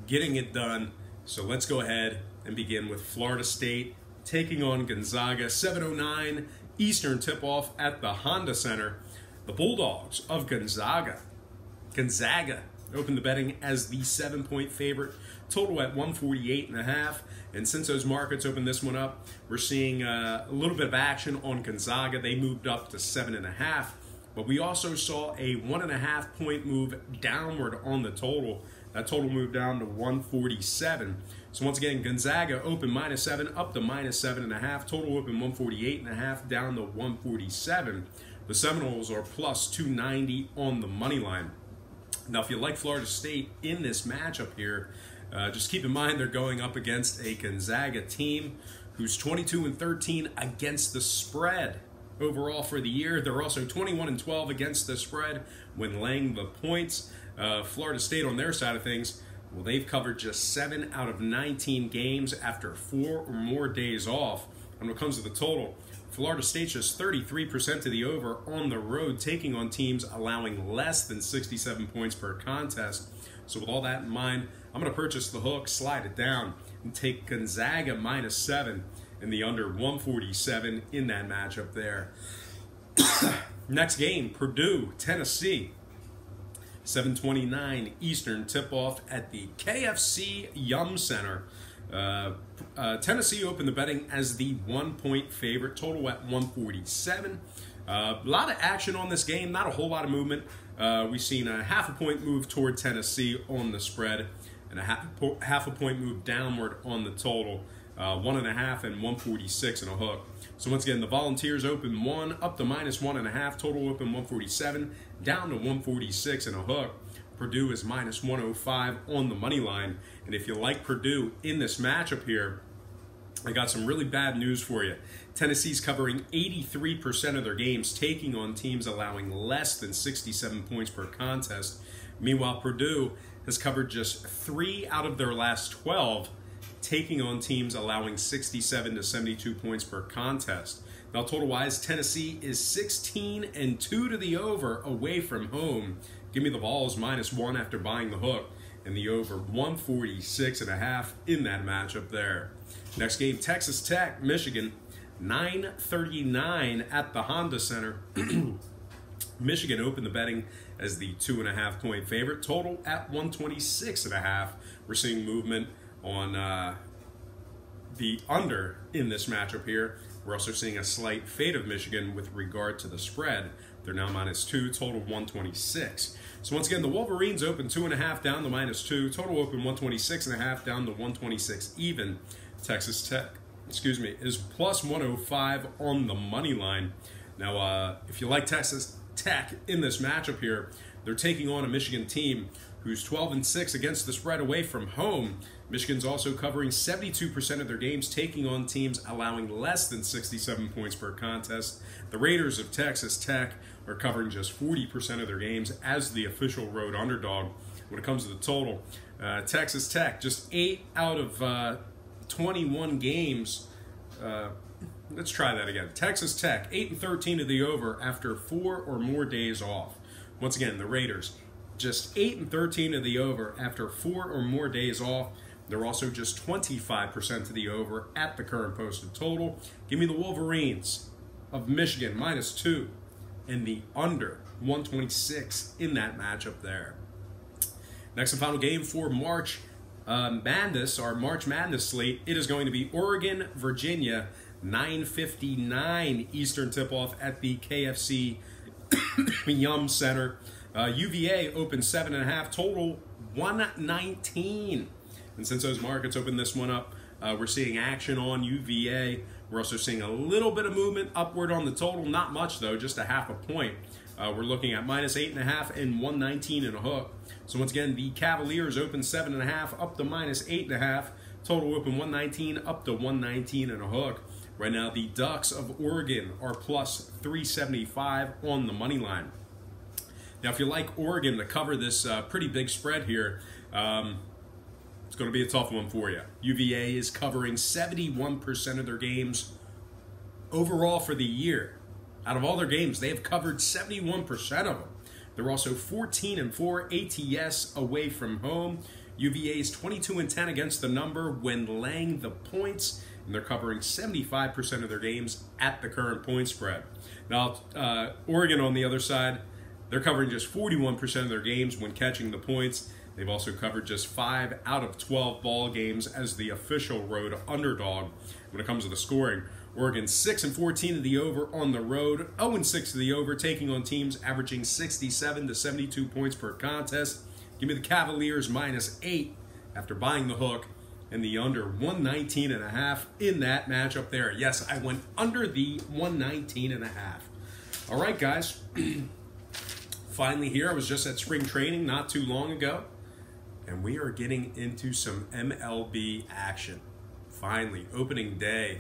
getting it done. So let's go ahead and begin with Florida State taking on Gonzaga. 7:09 Eastern tip-off at the Honda Center. The Bulldogs of Gonzaga opened the betting as the 7-point favorite. Total at 148.5. And since those markets opened this one up, we're seeing a little bit of action on Gonzaga. They moved up to 7.5. But we also saw a 1.5-point move downward on the total. That total moved down to 147. So once again, Gonzaga open -7 up to -7.5. Total open 148.5 down to 147. The Seminoles are plus 290 on the money line. Now, if you like Florida State in this matchup here, just keep in mind they're going up against a Gonzaga team who's 22-13 against the spread overall for the year. They're also 21-12 against the spread when laying the points. Florida State on their side of things, well, they've covered just 7 out of 19 games after 4 or more days off. And when it comes to the total, Florida State's just 33% to the over on the road, taking on teams allowing less than 67 points per contest. So with all that in mind, I'm going to purchase the hook, slide it down, and take Gonzaga -7 and the under 147 in that matchup there. Next game, Purdue, Tennessee. 7:29 Eastern tip-off at the KFC Yum Center. Tennessee opened the betting as the 1-point favorite, total at 147. A lot of action on this game, not a whole lot of movement. We've seen a 0.5-point move toward Tennessee on the spread and a half a point move downward on the total. 1.5 and 146 and a hook. So once again, the Volunteers open 1 up to -1.5. Total open 147 down to 146 and a hook. Purdue is -105 on the money line. And if you like Purdue in this matchup here, I got some really bad news for you. Tennessee's covering 83% of their games, taking on teams allowing less than 67 points per contest. Meanwhile, Purdue has covered just 3 out of their last 12, taking on teams allowing 67 to 72 points per contest. Now, total-wise, Tennessee is 16-2 to the over away from home. Give me the Vols -1 after buying the hook, and the over 146.5 in that matchup there. Next game, Texas Tech, Michigan, 9:39 at the Honda Center. Michigan opened the betting as the 2.5-point favorite, total at 126.5. We're seeing movement on the under in this matchup here. We're also seeing a slight fade of Michigan with regard to the spread. They're now -2, total 126. So once again, the Wolverines open 2.5 down to -2, total open 126.5 down to 126 even. Texas Tech, is plus 105 on the money line. Now, if you like Texas Tech in this matchup here, they're taking on a Michigan team who's 12-6 against the spread away from home. Michigan's also covering 72% of their games, taking on teams allowing less than 67 points per contest. The Raiders of Texas Tech are covering just 40% of their games as the official road underdog. When it comes to the total, Texas Tech just 8 out of 21 games. Let's try that again. Texas Tech 8-13 to the over after 4 or more days off. Once again, the Raiders just 8-13 to the over after 4 or more days off. They're also just 25% to the over at the current posted total. Give me the Wolverines of Michigan -2 and the under 126 in that matchup there. Next and final game for March Madness, our March Madness slate. It is going to be Oregon, Virginia, 9:59 Eastern tip-off at the KFC Yum Center. UVA opened 7.5, total 119. And since those markets opened this one up, we're seeing action on UVA. We're also seeing a little bit of movement upward on the total. Not much, though, just a 0.5 point. We're looking at -8.5 and 119 and a hook. So once again, the Cavaliers open 7.5 up to -8.5. Total open 119 up to 119 and a hook. Right now, the Ducks of Oregon are plus 375 on the money line. Now, if you like Oregon to cover this pretty big spread here, it's going to be a tough one for you. UVA is covering 71% of their games overall for the year. Out of all their games, they have covered 71% of them. They're also 14-4 ATS away from home. UVA is 22-10 against the number when laying the points, and they're covering 75% of their games at the current point spread. Now, Oregon on the other side, they're covering just 41% of their games when catching the points. They've also covered just 5 out of 12 ball games as the official road underdog when it comes to the scoring. Oregon 6-14 to the over on the road, 0-6 to the over, taking on teams averaging 67 to 72 points per contest. Give me the Cavaliers -8 after buying the hook, and the under 119.5 in that matchup there. Yes, I went under the 119.5. All right, guys. Finally here, I was just at spring training not too long ago, and we are getting into some MLB action. Finally, opening day.